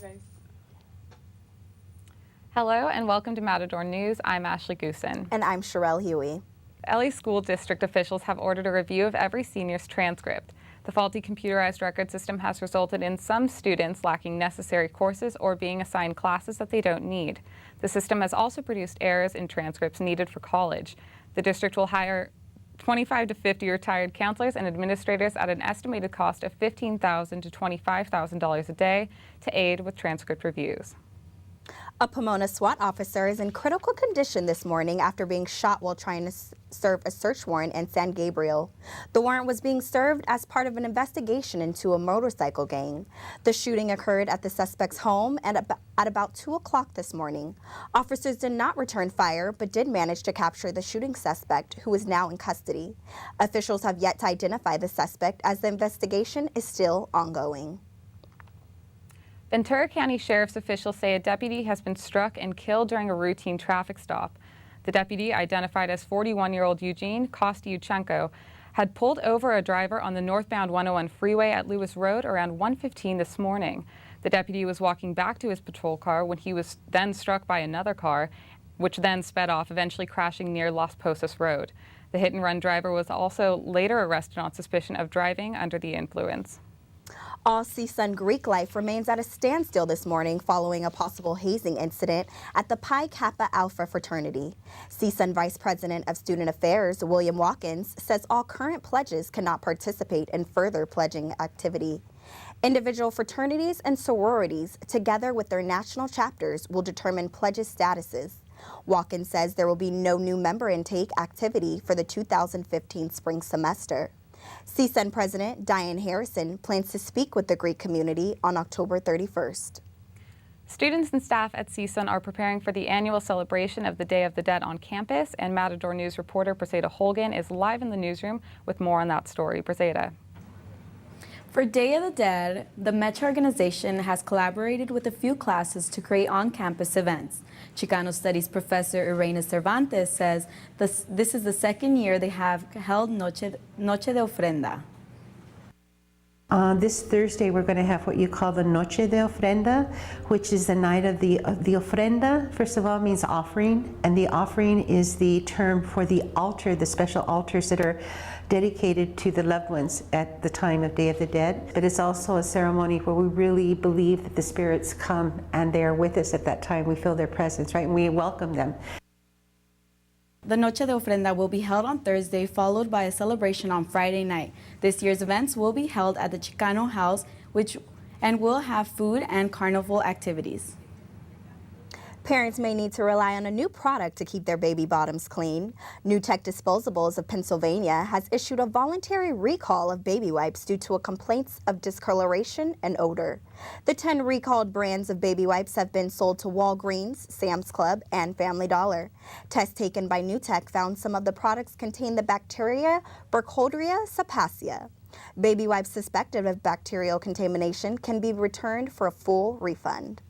guys. Hello and welcome to Matador News. I'm Ashley Goosen. And I'm Sharell Huey. LA School District officials have ordered a review of every senior's transcript. The faulty computerized record system has resulted in some students lacking necessary courses or being assigned classes that they don't need. The system has also produced errors in transcripts needed for college. The district will hire 25 to 50 retired counselors and administrators at an estimated cost of $15,000 to $25,000 a day to aid with transcript reviews. A Pomona SWAT officer is in critical condition this morning after being shot while trying to serve a search warrant in San Gabriel. The warrant was being served as part of an investigation into a motorcycle gang. The shooting occurred at the suspect's home at about 2 o'clock this morning. Officers did not return fire, but did manage to capture the shooting suspect, who is now in custody. Officials have yet to identify the suspect as the investigation is still ongoing. Ventura County Sheriff's officials say a deputy has been struck and killed during a routine traffic stop. The deputy, identified as 41-year-old Eugene Kostyuchenko, had pulled over a driver on the northbound 101 freeway at Lewis Road around 1:15 this morning. The deputy was walking back to his patrol car when he was then struck by another car, which then sped off, eventually crashing near Las Posas Road. The hit-and-run driver was also later arrested on suspicion of driving under the influence. All CSUN Greek life remains at a standstill this morning following a possible hazing incident at the Pi Kappa Alpha fraternity. CSUN Vice President of Student Affairs, William Watkins, says all current pledges cannot participate in further pledging activity. Individual fraternities and sororities, together with their national chapters, will determine pledges statuses. Watkins says there will be no new member intake activity for the 2015 spring semester. CSUN President Diane Harrison plans to speak with the Greek community on October 31st. Students and staff at CSUN are preparing for the annual celebration of the Day of the Dead on campus, and Matador News reporter Briseida Holguin is live in the newsroom with more on that story. Briseida. For Day of the Dead, the Metro organization has collaborated with a few classes to create on-campus events. Chicano Studies Professor Yraina Cervantez says this is the second year they have held Noche de Ofrenda. This Thursday, we're going to have what you call the Noche de Ofrenda, which is the night of the ofrenda. First of all, means offering, and the offering is the term for the altar, the special altars that are dedicated to the loved ones at the time of Day of the Dead. But it's also a ceremony where we really believe that the spirits come and they are with us at that time. We feel their presence, right? And we welcome them. The Noche de Ofrenda will be held on Thursday, followed by a celebration on Friday night. This year's events will be held at the Chicano House, and will have food and carnival activities. Parents may need to rely on a new product to keep their baby bottoms clean. New Tech Disposables of Pennsylvania has issued a voluntary recall of baby wipes due to complaints of discoloration and odor. The 10 recalled brands of baby wipes have been sold to Walgreens, Sam's Club, and Family Dollar. Tests taken by New Tech found some of the products contain the bacteria Burkholderia cepacia. Baby wipes suspected of bacterial contamination can be returned for a full refund.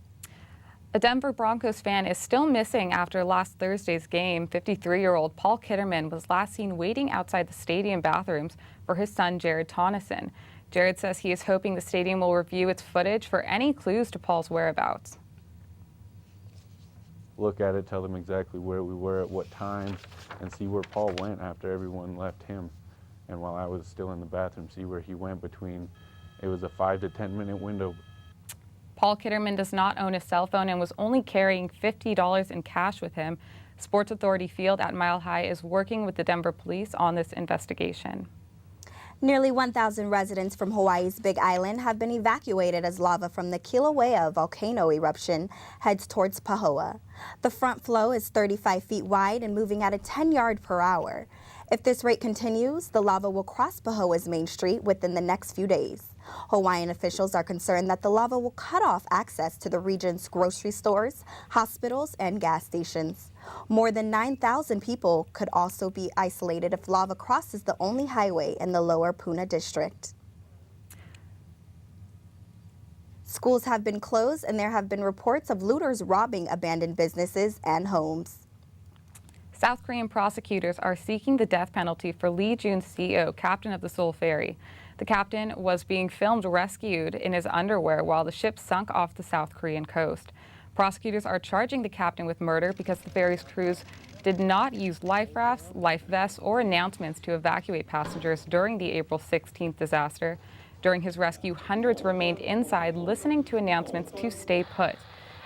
A Denver Broncos fan is still missing after last Thursday's game. 53-year-old Paul Kitterman was last seen waiting outside the stadium bathrooms for his son, Jared Tonneson. Jared says he is hoping the stadium will review its footage for any clues to Paul's whereabouts. Look at it, tell them exactly where we were at what time, and see where Paul went after everyone left him. And while I was still in the bathroom, see where he went between, it was a 5 to 10 minute window. Paul Kitterman does not own a cell phone and was only carrying $50 in cash with him. Sports Authority Field at Mile High is working with the Denver police on this investigation. Nearly 1,000 residents from Hawaii's Big Island have been evacuated as lava from the Kilauea volcano eruption heads towards Pahoa. The front flow is 35 feet wide and moving at a 10-yard per hour. If this rate continues, the lava will cross Pahoa's main street within the next few days. Hawaiian officials are concerned that the lava will cut off access to the region's grocery stores, hospitals, and gas stations. More than 9,000 people could also be isolated if lava crosses the only highway in the lower Puna district. Schools have been closed and there have been reports of looters robbing abandoned businesses and homes. South Korean prosecutors are seeking the death penalty for Lee Jun-seo, captain of the Seoul ferry. The captain was being filmed rescued in his underwear while the ship sunk off the South Korean coast. Prosecutors are charging the captain with murder because the ferry's crews did not use life rafts, life vests, or announcements to evacuate passengers during the April 16th disaster. During his rescue, hundreds remained inside listening to announcements to stay put.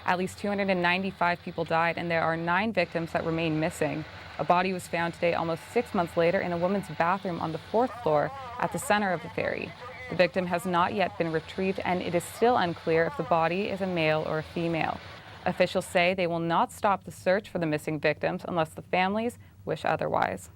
At least 295 people died, and there are 9 victims that remain missing. A body was found today, almost 6 months later, in a woman's bathroom on the 4th floor at the center of the ferry. The victim has not yet been retrieved, and it is still unclear if the body is a male or a female. Officials say they will not stop the search for the missing victims unless the families wish otherwise.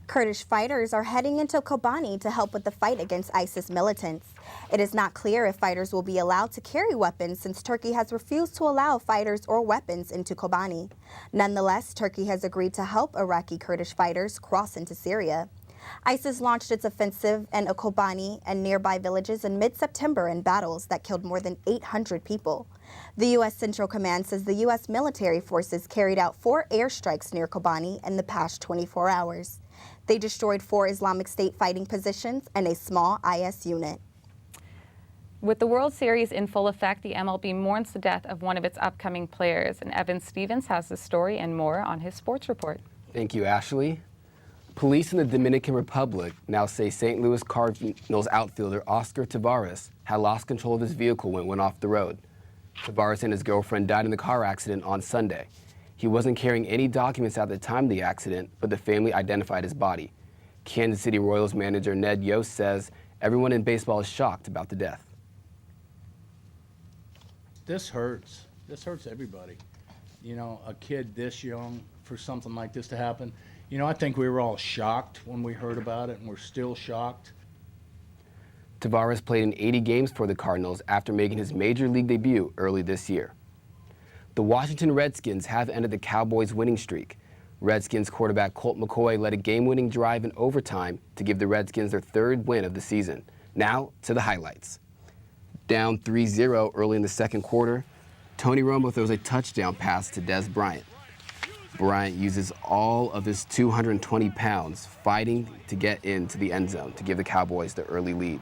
Kurdish fighters are heading into Kobani to help with the fight against ISIS militants. It is not clear if fighters will be allowed to carry weapons since Turkey has refused to allow fighters or weapons into Kobani. Nonetheless, Turkey has agreed to help Iraqi Kurdish fighters cross into Syria. ISIS launched its offensive in Kobani and nearby villages in mid-September in battles that killed more than 800 people. The U.S. Central Command says the U.S. military forces carried out 4 airstrikes near Kobani in the past 24 hours. They destroyed 4 Islamic State fighting positions and a small IS unit. With the World Series in full effect, the MLB mourns the death of one of its upcoming players. And Evan Stevens has the story and more on his sports report. Thank you, Ashley. Police in the Dominican Republic now say St. Louis Cardinals outfielder Oscar Taveras had lost control of his vehicle when it went off the road. Taveras and his girlfriend died in the car accident on Sunday. He wasn't carrying any documents at the time of the accident, but the family identified his body. Kansas City Royals manager Ned Yost says everyone in baseball is shocked about the death. This hurts. This hurts everybody. You know, a kid this young, for something like this to happen. You know, I think we were all shocked when we heard about it, and we're still shocked. Taveras played in 80 games for the Cardinals after making his major league debut early this year. The Washington Redskins have ended the Cowboys' winning streak. Redskins quarterback Colt McCoy led a game-winning drive in overtime to give the Redskins their 3rd win of the season. Now to the highlights. Down 3-0 early in the 2nd quarter, Tony Romo throws a touchdown pass to Des Bryant. Bryant uses all of his 220 pounds fighting to get into the end zone to give the Cowboys the early lead.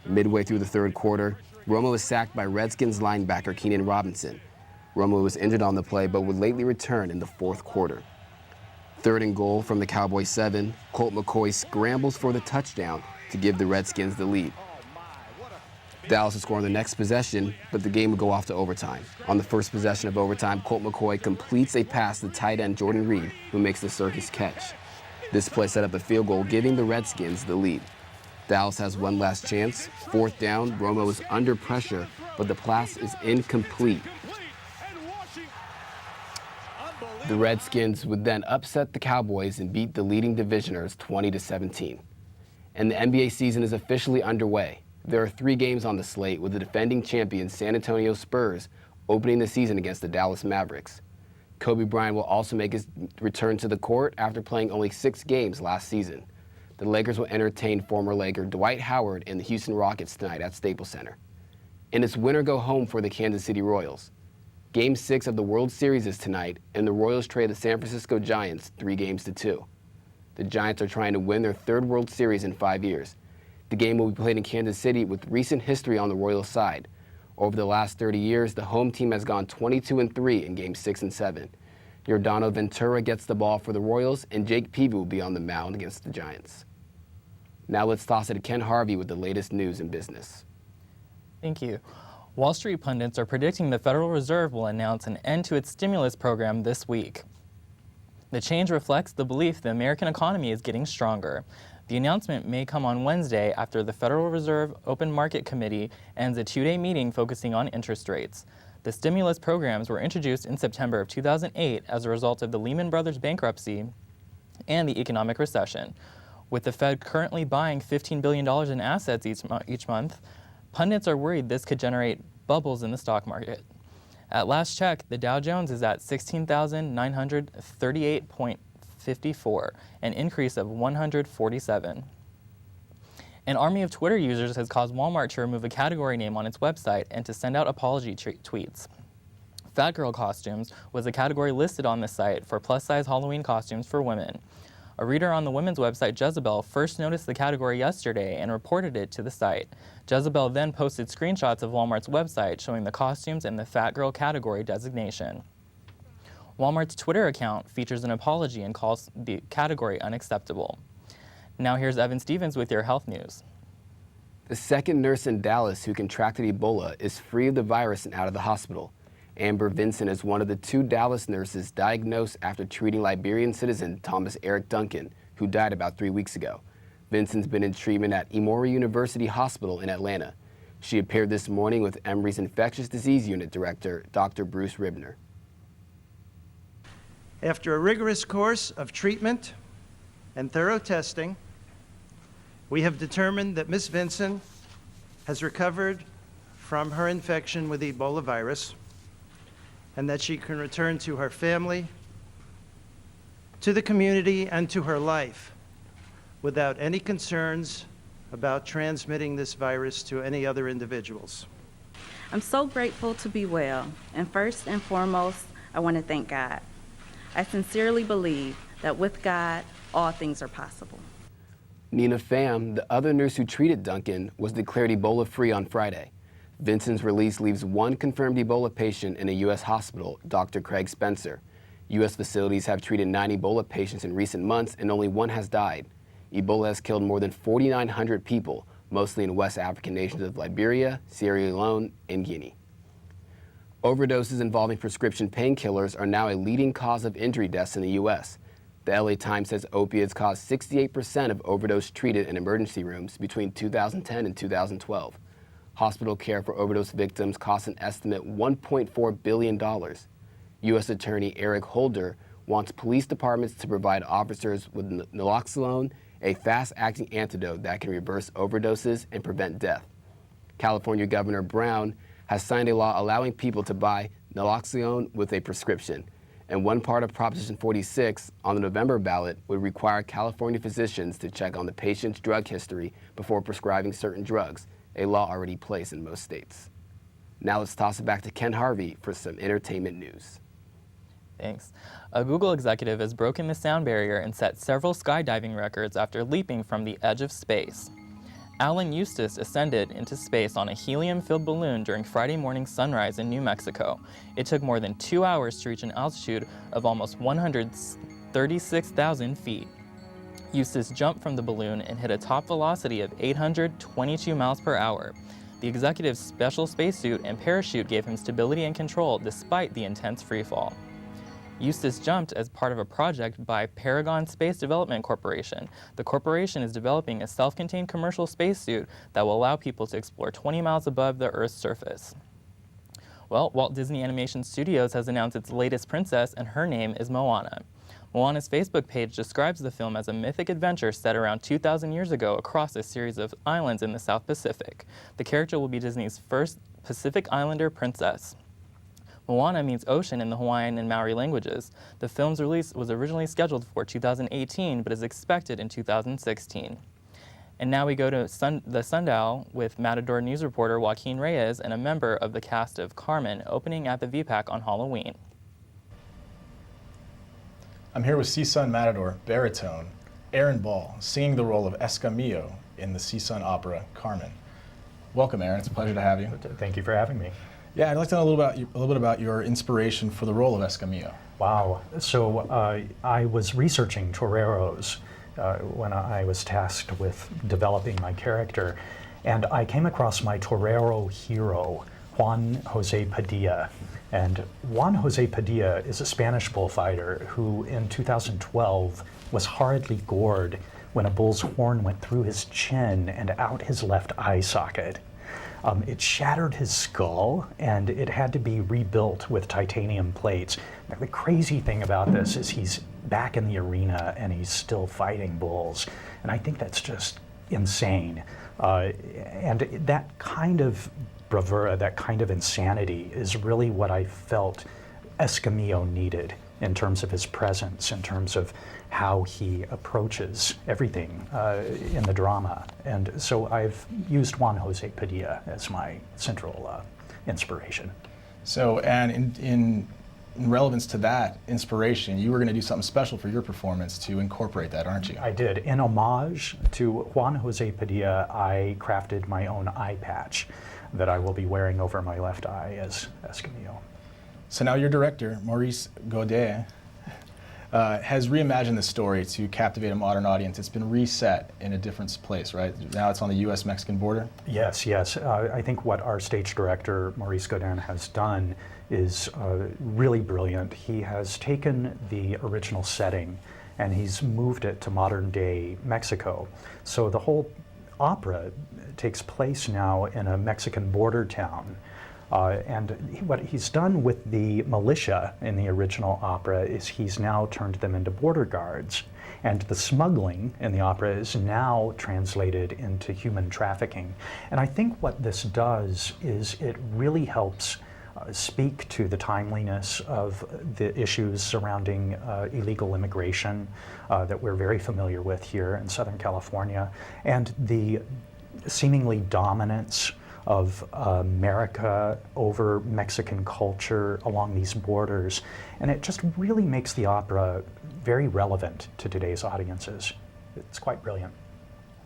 Midway through the 3rd quarter, Romo was sacked by Redskins linebacker Keenan Robinson. Romo was injured on the play but would lately return in the 4th quarter. 3rd and goal from the Cowboys 7, Colt McCoy scrambles for the touchdown to give the Redskins the lead. Dallas would score on the next possession, but the game would go off to overtime. On the first possession of overtime, Colt McCoy completes a pass to tight end Jordan Reed, who makes the circus catch. This play set up a field goal, giving the Redskins the lead. Dallas has one last chance. 4th down, Romo is under pressure, but the pass is incomplete. The Redskins would then upset the Cowboys and beat the leading divisioners 20-17. And the NBA season is officially underway. There are 3 games on the slate, with the defending champions San Antonio Spurs opening the season against the Dallas Mavericks. Kobe Bryant will also make his return to the court after playing only 6 games last season. The Lakers will entertain former Laker Dwight Howard and the Houston Rockets tonight at Staples Center. And it's win or go home for the Kansas City Royals. Game 6 of the World Series is tonight, and the Royals trade the San Francisco Giants 3-2. The Giants are trying to win their 3rd World Series in 5 years. The game will be played in Kansas City with recent history on the Royals side. Over the last 30 years, the home team has gone 22-3 in Games 6 and 7. Yordano Ventura gets the ball for the Royals, and Jake Peavy will be on the mound against the Giants. Now let's toss it to Ken Harvey with the latest news in business. Thank you. Wall Street pundits are predicting the Federal Reserve will announce an end to its stimulus program this week. The change reflects the belief the American economy is getting stronger. The announcement may come on Wednesday after the Federal Reserve Open Market Committee ends a 2-day meeting focusing on interest rates. The stimulus programs were introduced in September of 2008 as a result of the Lehman Brothers bankruptcy and the economic recession. With the Fed currently buying $15 billion in assets each month, pundits are worried this could generate bubbles in the stock market. At last check, the Dow Jones is at 16,938.54, an increase of 147. An army of Twitter users has caused Walmart to remove a category name on its website and to send out apology tweets. Fat girl costumes was a category listed on the site for plus-size Halloween costumes for women. A reader on the women's website Jezebel first noticed the category yesterday and reported it to the site. Jezebel then posted screenshots of Walmart's website showing the costumes and the fat girl category designation. Walmart's Twitter account features an apology and calls the category unacceptable. Now here's Evan Stevens with your health news. The second nurse in Dallas who contracted Ebola is free of the virus and out of the hospital. Amber Vincent is one of the 2 Dallas nurses diagnosed after treating Liberian citizen Thomas Eric Duncan, who died about 3 weeks ago. Vincent's been in treatment at Emory University Hospital in Atlanta. She appeared this morning with Emory's Infectious Disease Unit Director, Dr. Bruce Ribner. After a rigorous course of treatment and thorough testing, we have determined that Ms. Vincent has recovered from her infection with Ebola virus and that she can return to her family, to the community, and to her life without any concerns about transmitting this virus to any other individuals. I'm so grateful to be well, and first and foremost, I want to thank God. I sincerely believe that with God, all things are possible. Nina Pham, the other nurse who treated Duncan, was declared Ebola-free on Friday. Vincent's release leaves 1 confirmed Ebola patient in a U.S. hospital, Dr. Craig Spencer. U.S. facilities have treated 9 Ebola patients in recent months and only 1 has died. Ebola has killed more than 4,900 people, mostly in West African nations of Liberia, Sierra Leone, and Guinea. Overdoses involving prescription painkillers are now a leading cause of injury deaths in the U.S. The LA Times says opiates caused 68% of overdose treated in emergency rooms between 2010 and 2012. Hospital care for overdose victims costs an estimate $1.4 billion. U.S. Attorney Eric Holder wants police departments to provide officers with naloxone, a fast-acting antidote that can reverse overdoses and prevent death. California Governor Brown has signed a law allowing people to buy naloxone with a prescription. And one part of Proposition 46 on the November ballot would require California physicians to check on the patient's drug history before prescribing certain drugs, a law already in place in most states. Now let's toss it back to Ken Harvey for some entertainment news. Thanks. A Google executive has broken the sound barrier and set several skydiving records after leaping from the edge of space. Alan Eustace ascended into space on a helium-filled balloon during Friday morning sunrise in New Mexico. It took more than 2 hours to reach an altitude of almost 136,000 feet. Eustace jumped from the balloon and hit a top velocity of 822 miles per hour. The executive's special spacesuit and parachute gave him stability and control despite the intense freefall. Eustace jumped as part of a project by Paragon Space Development Corporation. The corporation is developing a self-contained commercial spacesuit that will allow people to explore 20 miles above the Earth's surface. Well, Walt Disney Animation Studios has announced its latest princess, and her name is Moana. Moana's Facebook page describes the film as a mythic adventure set around 2,000 years ago across a series of islands in the South Pacific. The character will be Disney's first Pacific Islander princess. Moana means ocean in the Hawaiian and Maori languages. The film's release was originally scheduled for 2018, but is expected in 2016. And now we go to the Sundial with Matador news reporter Joaquin Reyes and a member of the cast of Carmen opening at the VPAC on Halloween. I'm here with CSUN Matador baritone Aaron Ball, singing the role of Escamillo in the CSUN opera Carmen. Welcome, Aaron. It's a pleasure to have you. Thank you for having me. Yeah, I'd like to know a little bit about your inspiration for the role of Escamillo. Wow. So I was researching toreros when I was tasked with developing my character, and I came across my torero hero, Juan Jose Padilla. And Juan Jose Padilla is a Spanish bullfighter who in 2012 was horridly gored when a bull's horn went through his chin and out his left eye socket. It shattered his skull, and it had to be rebuilt with titanium plates. Now, the crazy thing about this is he's back in the arena and he's still fighting bulls, and I think that's just insane. And that kind of bravura, that kind of insanity is really what I felt Escamillo needed in terms of his presence, in terms of how he approaches everything in the drama. And so I've used Juan Jose Padilla as my central inspiration. So, and in in relevance to that inspiration, you were going to do something special for your performance to incorporate that, aren't you? I did. In homage to Juan Jose Padilla, I crafted my own eye patch that I will be wearing over my left eye as Escamillo. So now your director, Maurice Godet, has reimagined the story to captivate a modern audience. It's been reset in a different place, right? Now it's on the U.S.-Mexican border? Yes, yes. I think what our stage director, Maurice Godin, has done is really brilliant. He has taken the original setting and he's moved it to modern-day Mexico. So the whole opera takes place now in a Mexican border town. And what he's done with the militia in the original opera is he's now turned them into border guards. And the smuggling in the opera is now translated into human trafficking. And I think what this does is it really helps speak to the timeliness of the issues surrounding illegal immigration that we're very familiar with here in Southern California, and the seemingly dominance of America over Mexican culture along these borders. And it just really makes the opera very relevant to today's audiences. It's quite brilliant.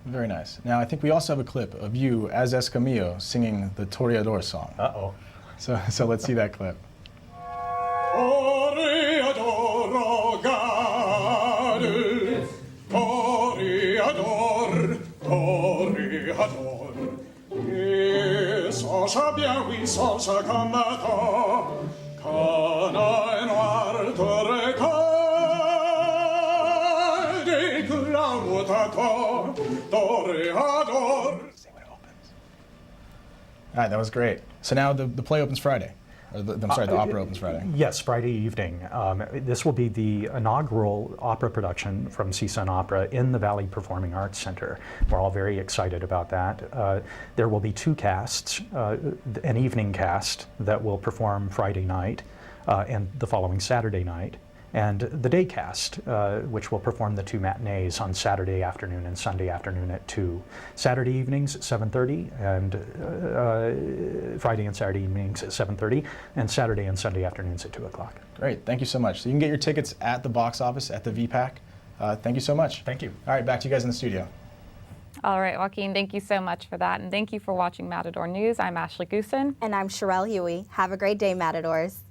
Very nice. Now, I think we also have a clip of you as Escamillo singing the Toreador song. Uh-oh. So let's see that clip. Toreador, gare, Toreador, Toreador. Sosa bien, oui, sosa camata, cana en arte recade, clamutator, toreador. See when it opens. All right, that was great. So now the play opens Friday. The opera opens Friday. Yes, Friday evening. This will be the inaugural opera production from CSUN Opera in the Valley Performing Arts Center. We're all very excited about that. There will be two casts, an evening cast that will perform Friday night and the following Saturday night, and the day cast, which will perform the two matinees on Saturday afternoon and Sunday afternoon at 2. Saturday evenings at 7:30, and Friday and Saturday evenings at 7:30, and Saturday and Sunday afternoons at 2 o'clock. Great, thank you so much. So you can get your tickets at the box office at the VPAC. Thank you so much. Thank you. All right, back to you guys in the studio. All right, Joaquin, thank you so much for that. And thank you for watching Matador News. I'm Ashley Goosen. And I'm Sharell Huey. Have a great day, Matadors.